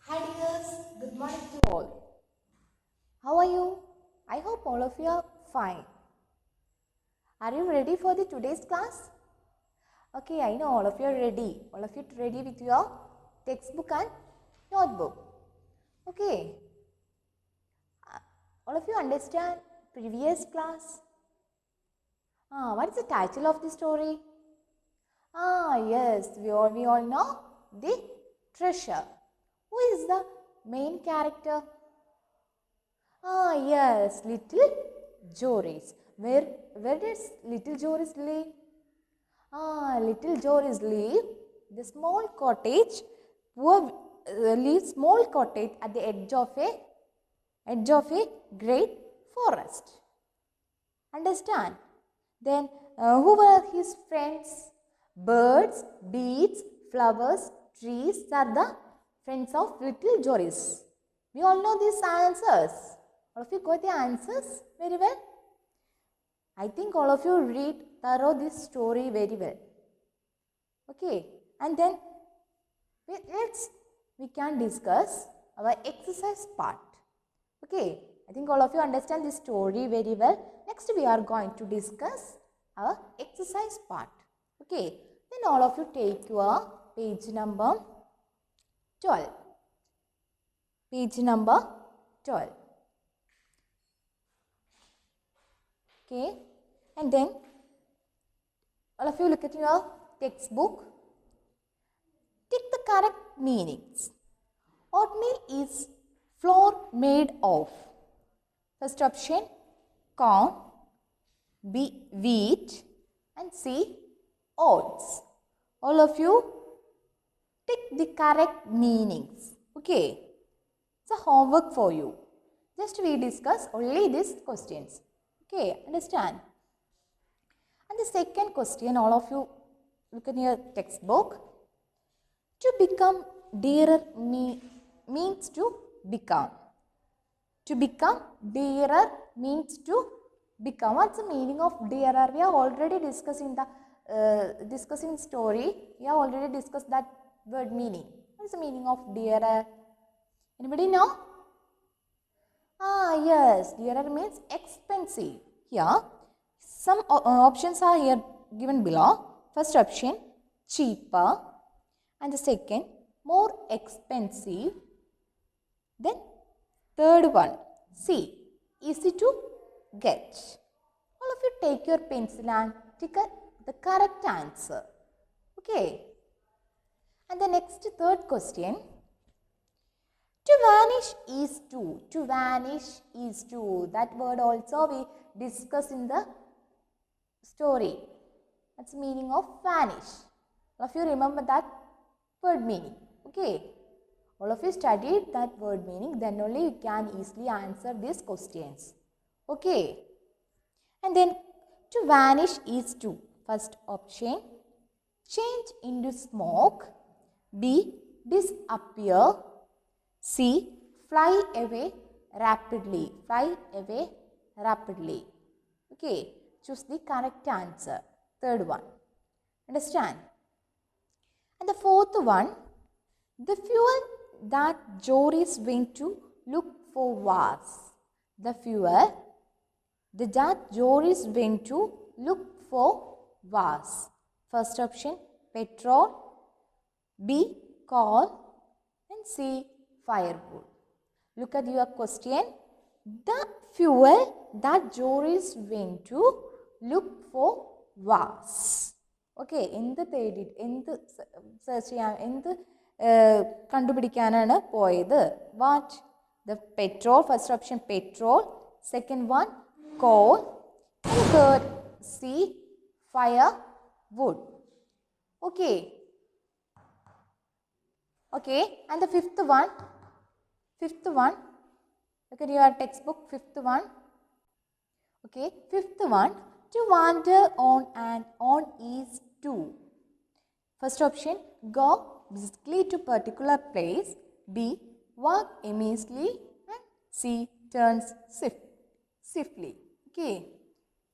Hi dears, good morning to all. How are you? I hope all of you are fine. Are you ready for the today's class? Okay, I know all of you are ready. All of you ready with your textbook and notebook. Okay. All of you understand previous class? What is the title of the story? Yes, we all know the treasure. Who is the main character? Yes, little Joris. Where does little Joris live? Little Joris live the small cottage. Poor lives small cottage at the edge of a great forest. Understand? Then who were his friends? Birds, bees, flowers, trees are the friends of little Joris. We all know these answers. All of you got the answers very well? I think all of you read thorough this story very well. Okay, and then we can discuss our exercise part. Okay, I think all of you understand this story very well. Next we are going to discuss our exercise part. Okay, then all of you take your page number 12. Page number 12. Okay, and then all of you look at your textbook. Take the correct meanings. Oatmeal is flour made of. First option, corn, B, wheat, and C, oats. All of you take the correct meanings. Okay, it's a homework for you. Just we discuss only these questions. Okay, understand? And the second question, all of you look in your textbook. To become dearer means to become. To become dearer means to become. What's the meaning of dearer? We are already discussing discussing story. We have already discussed that word meaning. What is the meaning of dearer? Anybody know? Yes, dearer means expensive. Here, some options are here given below. First option, cheaper, and the second, more expensive. Then third one, C, easy to get. All of you take your pencil and take the correct answer. Okay. And the next third question, to vanish is to. To vanish is to. That word also we discuss in the story. That's the meaning of vanish. All of you remember that word meaning. Okay. All of you studied that word meaning, then only you can easily answer these questions. Okay. And then to vanish is to. First option, change into smoke. B, disappear. C, fly away rapidly. Fly away rapidly. Okay. Choose the correct answer. Third one. Understand? And the fourth one, the fuel that Joris went to look for was. The fuel that Joris went to look for was. First option, petrol. B, coal. And C, firewood. Look at your question. The fuel that Joris went to look for was. Okay, എന്ത് search ചെയ്യാൻ കണ്ടുപിടിക്കാനാണ് പോയത്? What? The petrol. First option, petrol. Second one, coal. And third, C, firewood. Okay. Okay, and the fifth one, look at your textbook, fifth one. Okay, fifth one, to wander on and on is to. First option, go briskly to particular place. B, walk aimlessly. And C, turns swiftly. Okay,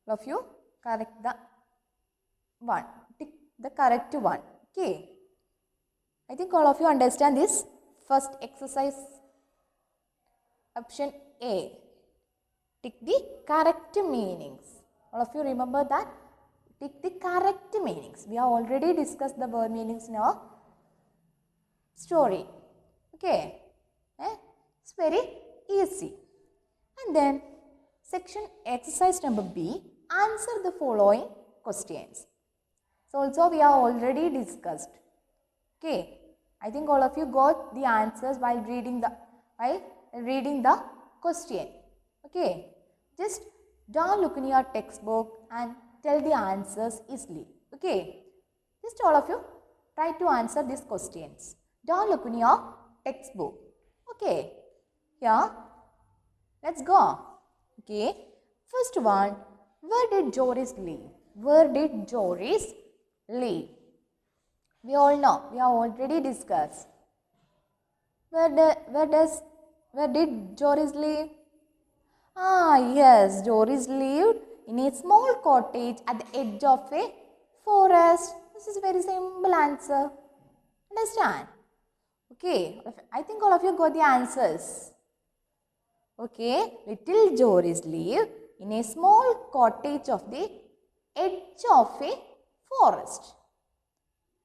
all of you correct the one. Tick the correct one. Okay. I think all of you understand this First exercise, option A. Tick the correct meanings. All of you remember that? Tick the correct meanings. We have already discussed the word meanings in our story. Okay. It's very easy. And then section exercise number B, answer the following questions. So also we have already discussed. Okay. I think all of you got the answers while reading the question. Okay. Just don't look in your textbook and tell the answers easily. Okay. Just all of you try to answer these questions. Don't look in your textbook. Okay. Here, let's go. Okay. First one, where did Joris live? Where did Joris live? We all know. We have already discussed. Where did Joris live? Yes, Joris lived in a small cottage at the edge of a forest. This is a very simple answer. Understand? Okay, I think all of you got the answers. Okay, little Joris lived in a small cottage of the edge of a forest.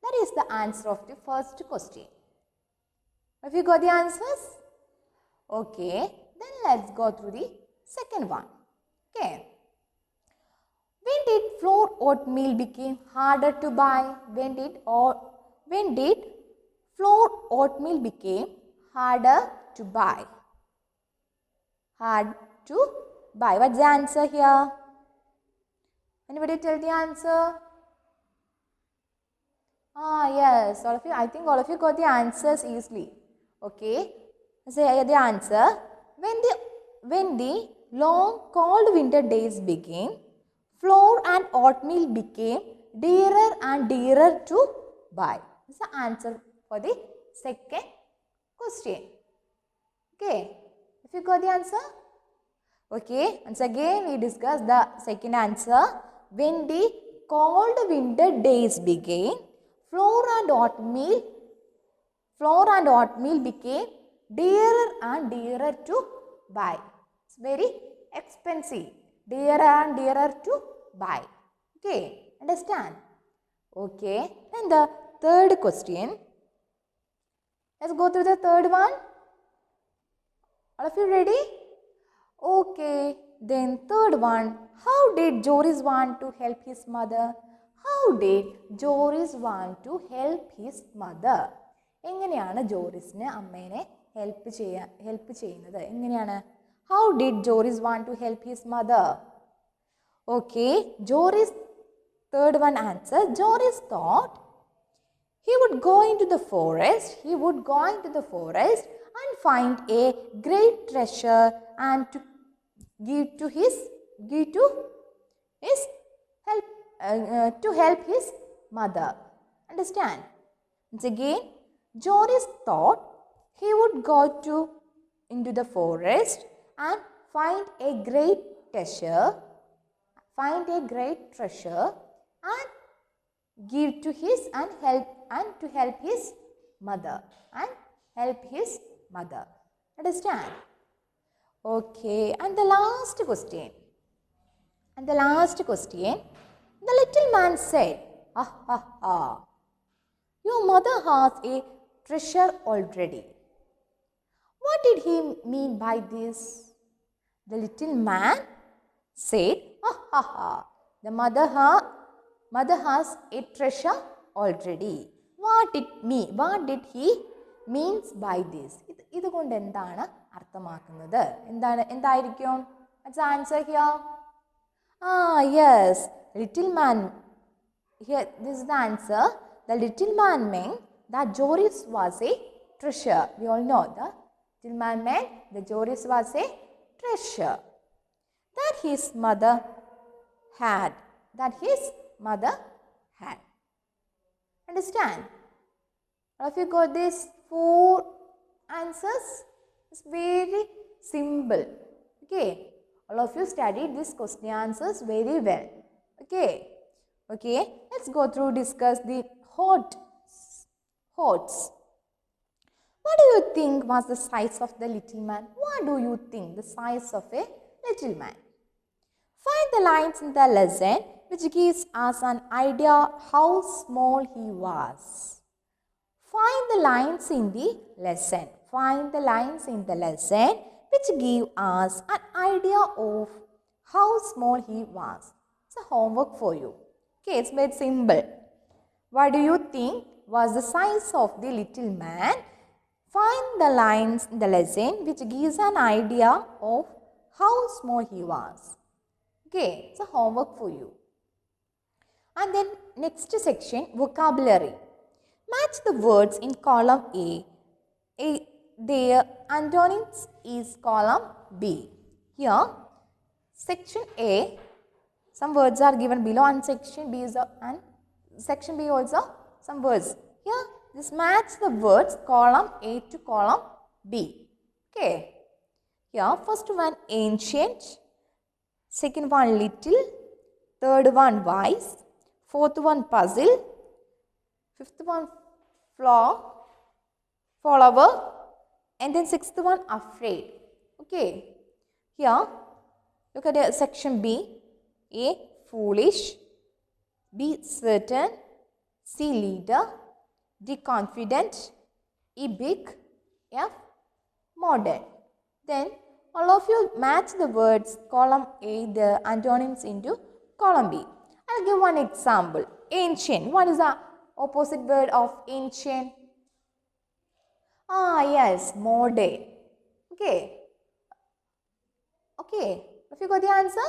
That is the answer of the first question. Have you got the answers? Okay, then let's go through the second one. Okay. When did flour oatmeal become harder to buy? When did flour oatmeal became harder to buy? Hard to buy. What's the answer here? Anybody tell the answer? Yes, all of you. I think all of you got the answers easily. Okay. Say the answer. When the long cold winter days began, flour and oatmeal became dearer and dearer to buy. This is the answer for the second question. Okay. If you got the answer? Okay. Once again we discuss the second answer. When the cold winter days began, flour and oatmeal became dearer and dearer to buy. It's very expensive. Dearer and dearer to buy. Okay. Understand? Okay. Then the third question. Let's go through the third one. All of you ready? Okay. Then third one. How did Joris want to help his mother? How did Joris want to help his mother? എങ്ങനെയാണ് ജോറിസിന് അമ്മേനെ help ചെയ്യുന്നത്? എങ്ങനെയാണ്? How did Joris want to help his mother? Okay. Joris, third one answer. Joris thought he would go into the forest. He would go into the forest and find a great treasure and to give to help his mother. Understand? Once again, Joris thought he would go into the forest and find a great treasure and give to his and to help his mother Understand? Okay. And the last question. The little man said, your mother has a treasure already. What did he mean by this? The little man said, the mother has a treasure already. What did he means by this? ഇതുകൊണ്ട് എന്താണ് അർത്ഥമാക്കുന്നത്? എന്തായിരിക്കും? What's the answer here? Yes, little man. Here, this is the answer. The little man meant that Joris was a treasure. We all know the little man meant that Joris was a treasure that his mother had. Understand? All of you got these 4 answers? It's very simple. Okay. All of you studied these question answers very well. Okay. Let's go through discuss the HOTS. What do you think was the size of the little man? What do you think the size of a little man? Find the lines in the lesson which gives us an idea how small he was. Find the lines in the lesson. Find the lines in the lesson which give us an idea of how small he was. It's a homework for you. Okay, it's very simple. What do you think was the size of the little man? Find the lines in the lesson which gives an idea of how small he was. Okay, it's a homework for you. And then next section, vocabulary. Match the words in column A. Their antonyms is column B. Here, section A, some words are given below, and section B also some words. Here, this match the words column A to column B. Okay. Here, first one ancient, second one little, third one wise, fourth one puzzle, fifth one follower, and then sixth one afraid. Okay. Here, look at section B. A, foolish, B, certain, C, leader, D, confident, E, big, F, modern. Then all of you match the words column A, the antonyms into column B. I'll give one example. Ancient. What is the opposite word of ancient? Yes, modern. Okay. Okay. Have you got the answer?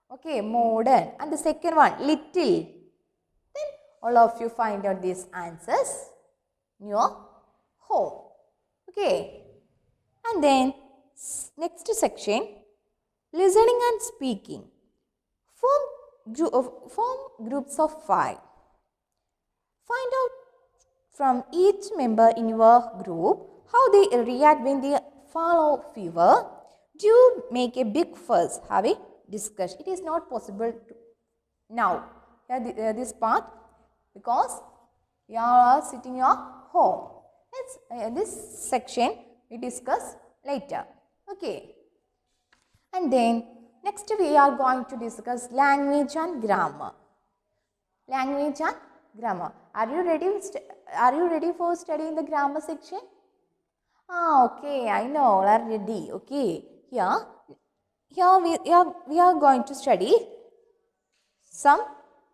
Okay, modern. And the second one, little. Then all of you find out these answers in your home. Okay. And then next section, listening and speaking. Form groups of 5. Find out from each member in your group how they react when they follow fever. Do you make a big fuss? Have a discussion. It is not possible now. This part, because you are sitting in your home. This section we discuss later. Okay. And then next we are going to discuss language and grammar. Language and grammar. Are you ready? Are you ready for studying the grammar section? Okay, I know, all are ready. Okay, here we are going to study some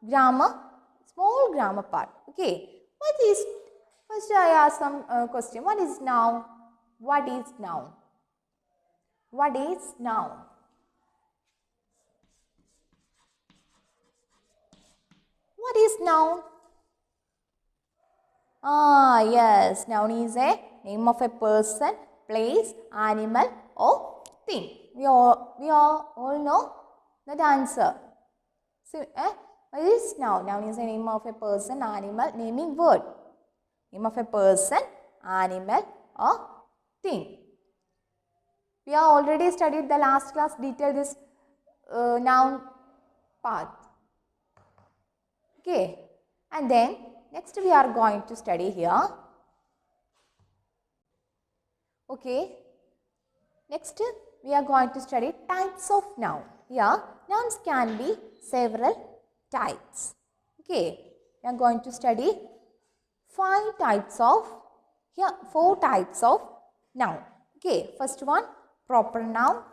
grammar, small grammar part. Okay, first I ask some question. What is noun? What is noun? What is noun? What is noun? Yes, noun is a name of a person, place, animal or thing. We all know that answer. So, what is noun? Noun is a name of a person, animal, naming word. Name of a person, animal or thing. We have already studied the last class detail this noun part. Okay, and then next we are going to study here. Okay, next we are going to study types of noun. Here, nouns can be several types. Okay, we are going to study 4 types of noun. Okay, first one, proper noun.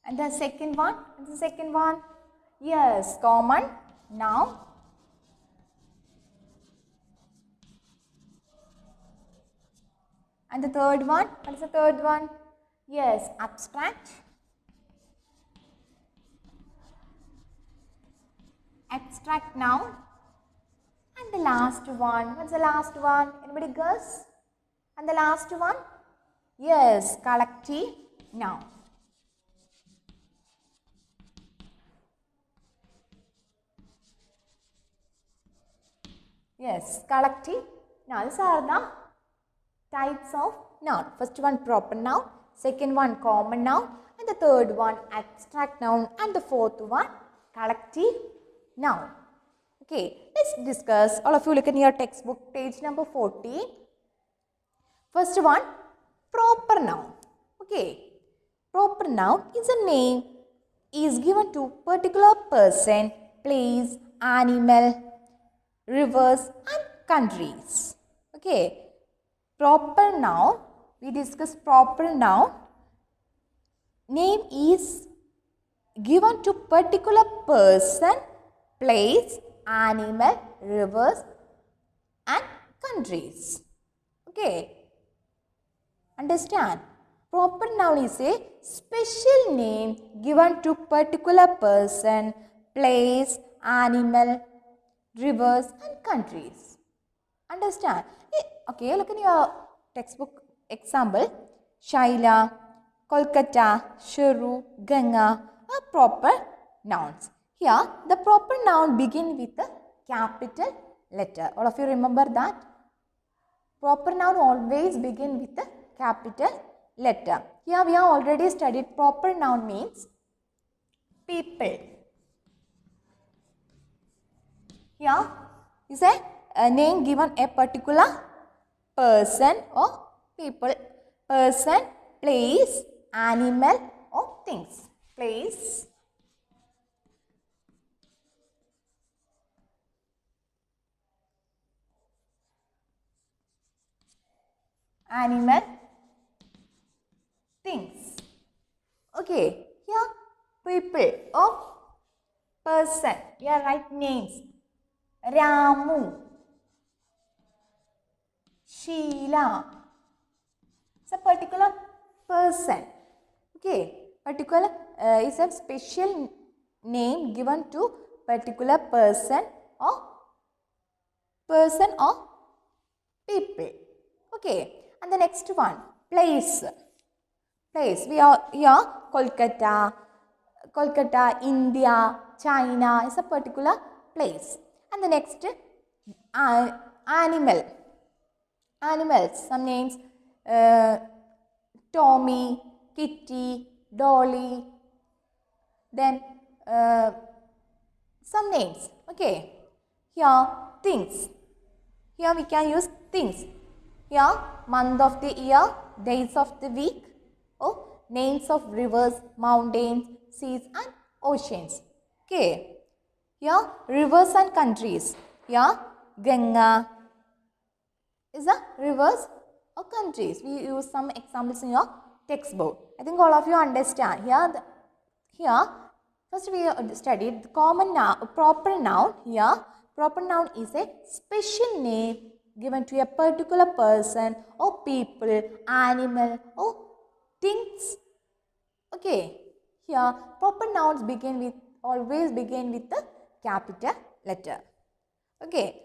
And the second one, yes, common noun. And the third one, what is the third one? Yes, abstract. Abstract noun. And the last one, what's the last one? Anybody guess? And the last one? Yes, collective noun. Yes, collective noun. These are the types of noun. First one, proper noun. Second one, common noun. and the third one abstract noun, and the fourth one collective noun. Okay, let's discuss. All of you look in your textbook, page number 14. First one, proper noun. Okay, proper noun is a name is given to particular person, place, animal, rivers and countries. Okay, proper noun, we discuss proper noun. Name is given to particular person, place, animal, rivers and countries. Okay, understand? Proper noun is a special name given to particular person, place, animal, rivers and countries. Understand? Okay, look in your textbook example. Shaila, Kolkata, Shuru, Ganga are proper nouns. Here, the proper noun begin with a capital letter. All of you remember that? Proper noun always begin with a capital letter. Here we have already studied proper noun means people. Here is a name given a particular person or people. Person, place, animal or things. Place, animal, things. Okay, here people or person. Here write names. Ramu, Sheila. It's a particular person. Okay, particular is a special name given to particular person or people. Okay, and the next one, place. Place. We are here, Kolkata, India, China is a particular place. And the next, animal. Animals, some names, Tommy, Kitty, Dolly, then some names. Okay, here things. Here we can use things. Here month of the year, days of the week, names of rivers, mountains, seas and oceans. Okay, here rivers and countries. Here Ganga is a rivers or countries. We use some examples in your textbook. I think all of you understand. Here first we studied the common noun, proper noun. Here proper noun is a special name given to a particular person or people, animal or things. Okay, here proper nouns always begin with the capital letter. Okay,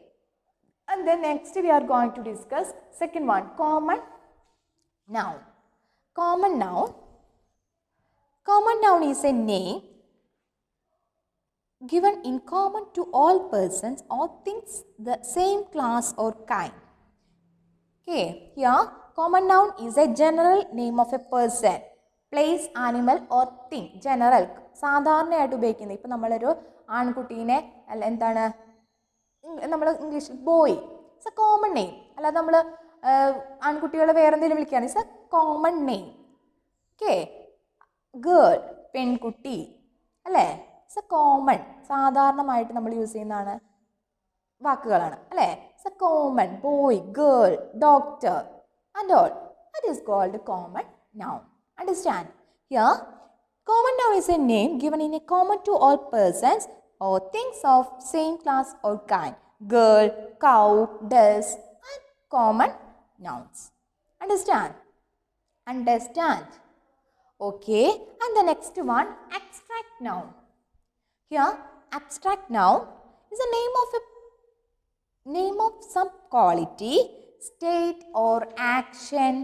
and then next we are going to discuss second one, common noun. Common noun. Common noun is a name given in common to all persons or things the same class or kind. Okay, here common noun is a general name of a person, place, animal or thing. General. സാധാരണയായിട്ട് ഉപയോഗിക്കുന്നത്. ഇപ്പം നമ്മളൊരു ആൺകുട്ടീനെ എന്താണ് നമ്മൾ ഇംഗ്ലീഷിൽ boy, it's a common name. അല്ലാതെ നമ്മൾ ആൺകുട്ടികളെ വേറെ എന്തെങ്കിലും വിളിക്കുകയാണ്, it's a common name. Okay, girl പെൺകുട്ടി അല്ലേ, ഇറ്റ്സ് എ കോമൺ, സാധാരണമായിട്ട് നമ്മൾ യൂസ് ചെയ്യുന്നതാണ് വാക്കുകളാണ് അല്ലേ. It's a common, boy, girl, doctor and all. That is called common noun. Understand? Here, common noun is a name given in a common to all persons or things of same class or kind. Girl, cow, does, and common nouns. Understand? Understand? Okay. And the next one, abstract noun. Here, abstract noun is a name of some quality, state or action.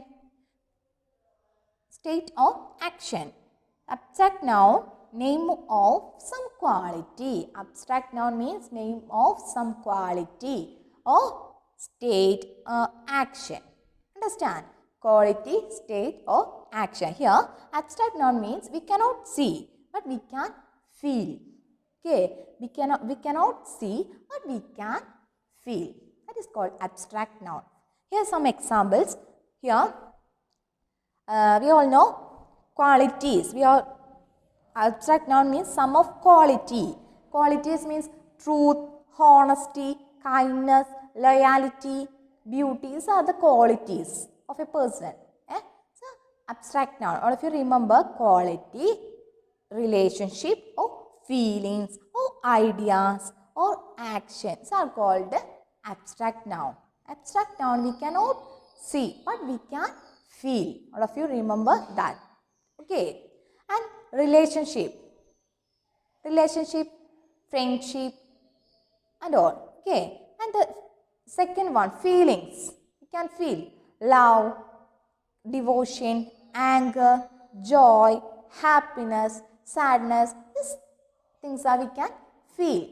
State or action. Abstract noun, name of some quality. Abstract noun means name of some quality or state or action. Understand? Quality, state or action. Here, abstract noun means we cannot see, but we can feel. Okay, we cannot see, but we can feel. That is called abstract noun. Here are some examples. Here, we all know qualities. Abstract noun means sum of quality. Qualities means truth, honesty, kindness, loyalty, beauty. These are the qualities of a person. So, abstract noun. All of you remember quality, relationship, or feelings, or ideas, or actions are called abstract noun. Abstract noun we cannot see, but we can feel. All of you remember that. Okay. And relationship, friendship, and all. Okay. And the second one, feelings. You can feel love, devotion, anger, joy, happiness, sadness. These things are we can feel.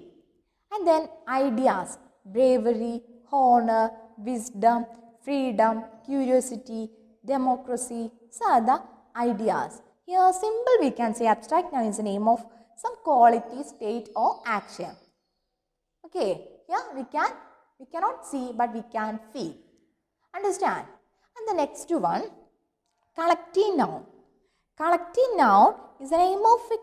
And then ideas, bravery, honor, wisdom, freedom, curiosity, democracy. These are the ideas. Here simple we can say abstract noun is the name of some quality, state, or action. Okay, here we cannot see, but we can feel. Understand? And the next one, collective noun. Collective noun is the name of a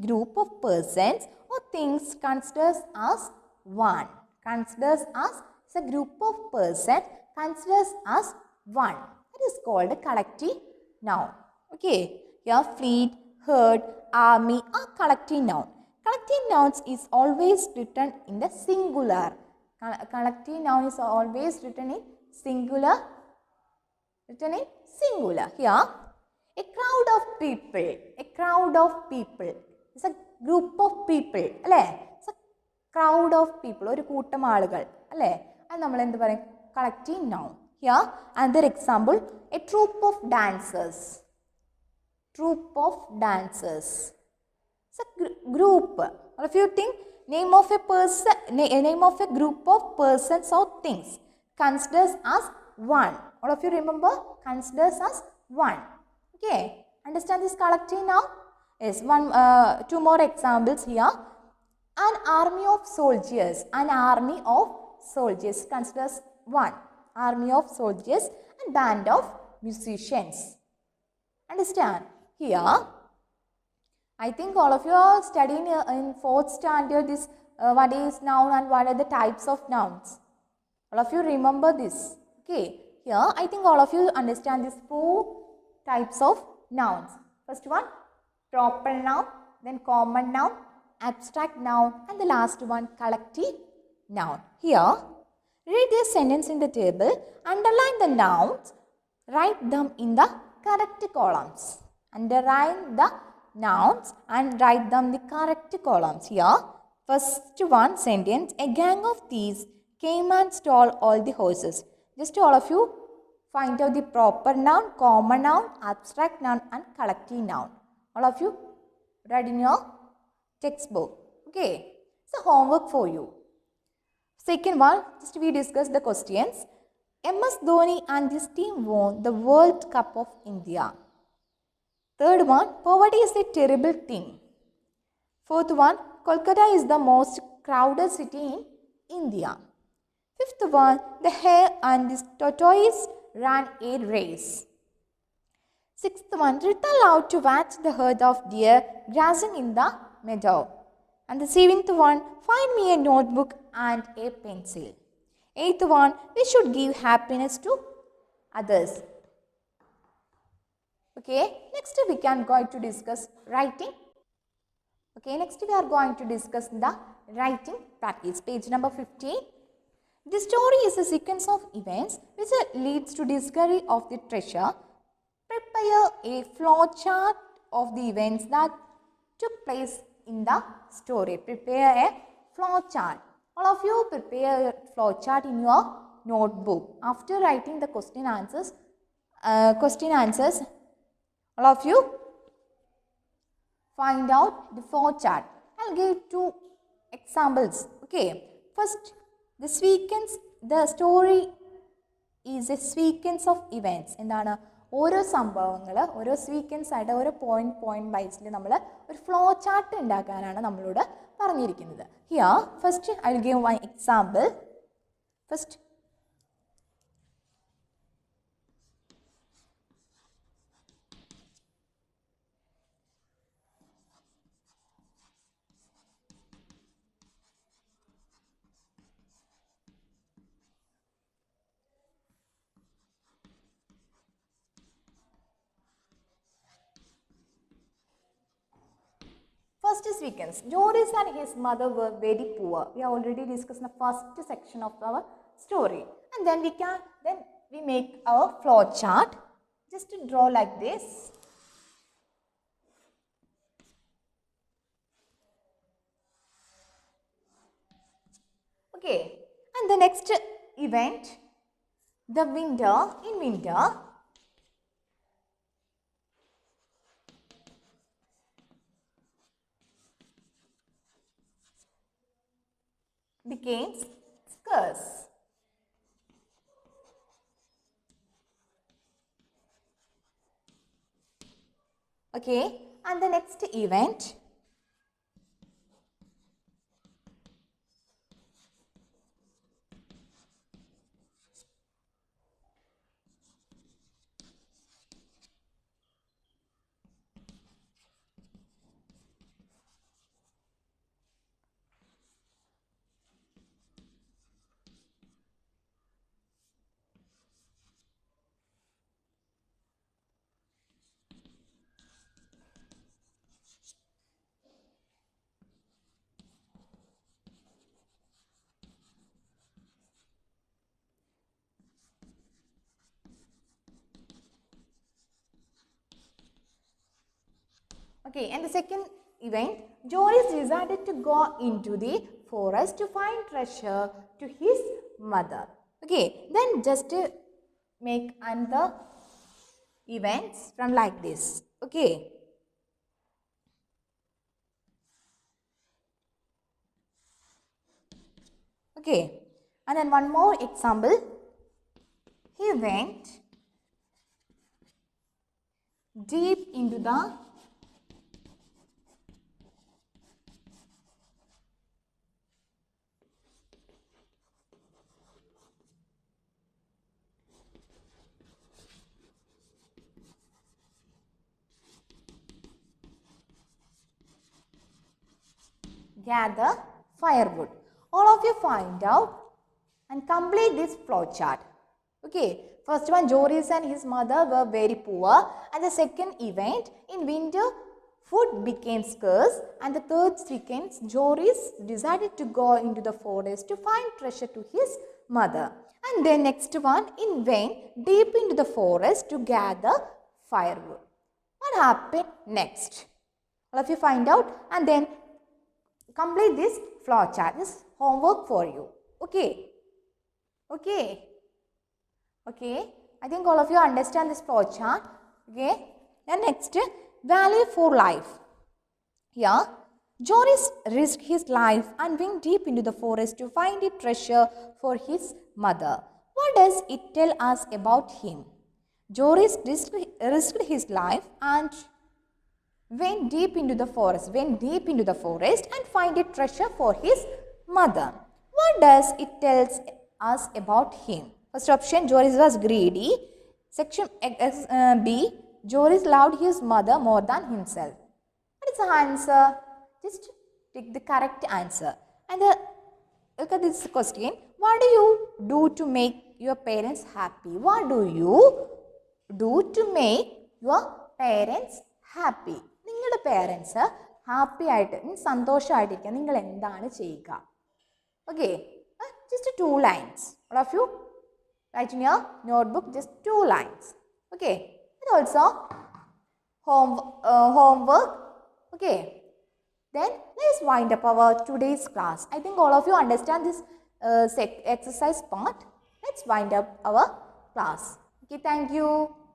group of persons or things considered as one. Considered as a group of persons considered as one. That is called a collective noun. Okay, here fleet, herd, army are collective noun. Collective nouns is always written in the singular. Collective noun is always written in singular. Here, a crowd of people. A crowd of people is a group of people. It's a crowd of people. ഒരു കൂട്ടം ആളുകൾ അല്ലേ അത് നമ്മൾ എന്ത് പറയും collective noun. Here another example, a troop of dancers. Troop of dancers. It's a group. All of you think name of a person, name of a group of persons or things considers as one. All of you remember considers as one. Okay, understand this collective noun? Yes, two more examples here. An army of soldiers. An army of soldiers considers one. Army of soldiers and band of musicians. Understand? Here, I think all of you are studying in 4th standard this what is noun and what are the types of nouns. All of you remember this. Okay. Here, I think all of you understand these 4 types of nouns. First one, proper noun, then common noun, abstract noun, and the last one, collective noun. Here, read this sentence in the table, underline the nouns, write them in the correct columns. Underline the nouns and write them in the correct columns. Here, first one sentence, a gang of thieves came and stole all the horses. Just all of you find out the proper noun, common noun, abstract noun, and collective noun. All of you read in your textbook. Okay, it's a homework for you. Second one, just we discuss the questions. MS Dhoni and his team won the World Cup of India. Third one, poverty is a terrible thing. Fourth one, Kolkata is the most crowded city in India. Fifth one, the hare and the tortoise ran a race. Sixth one, Rita allowed to watch the herd of deer grazing in the meadow. And the seventh one, find me a notebook and a pencil. Eighth one, we should give happiness to others. Okay, next we can going to discuss writing. Okay, next we are going to discuss the writing practice. Page number 15. The story is a sequence of events which leads to discovery of the treasure. Prepare a flowchart of the events that took place in the story. Prepare a flowchart. All of you prepare a flowchart in your notebook. After writing the question answers, all of you find out the flowchart. I'll give 2 examples. Okay, first, the story is a sequence of events. എന്താണ് ഓരോ സംഭവങ്ങൾ ഓരോ sequence ആയിട്ട് ഓരോ point വൈസിൽ നമ്മൾ ഒരു flow chart ഉണ്ടാക്കാനാണ് നമ്മളോട് പറഞ്ഞിരിക്കുന്നത്. Here first I will give one example. First first sequence, Joris and his mother were very poor. We have already discussed the first section of our story. And then we make our flow chart. Just to draw like this. Okay. And the next event, the winter. In winter, became scarce. Okay, and the next event, okay, and the second event, Joris decided to go into the forest to find treasure to his mother. Okay, then just make another events from like this. Okay. Okay, and then one more example. He went deep into the gather firewood. All of you find out and complete this flow chart. Okay, first one, Joris and his mother were very poor, and the second event, in winter food became scarce, and the third sequence, Joris decided to go into the forest to find treasure to his mother. And then next one, in went deep into the forest to gather firewood. What happened next? All of you find out and then complete this flow chart. This is homework for you. Okay. Okay. Okay. I think all of you understand this flow chart. Okay. And next, value for life. Here, Joris risked his life and went deep into the forest to find a treasure for his mother. What does it tell us about him? Joris risked his life and went deep into the forest and find a treasure for his mother. What does it tell us about him? First option, Joris was greedy. Section B, Joris loved his mother more than himself. What is the answer? Just take the correct answer. And look at this question. What do you do to make your parents happy? What do you do to make your parents happy? നിങ്ങളുടെ parents happy ആയിട്ട് സന്തോഷമായിട്ടിരിക്കാൻ നിങ്ങൾ എന്താണ് ചെയ്യുക? Okay, just 2 lines. All of you write in your notebook just 2 lines. Okay, and also homework. Okay, then let's wind up our today's class. I think all of you understand this exercise part. Let's wind up our class. Okay, thank you.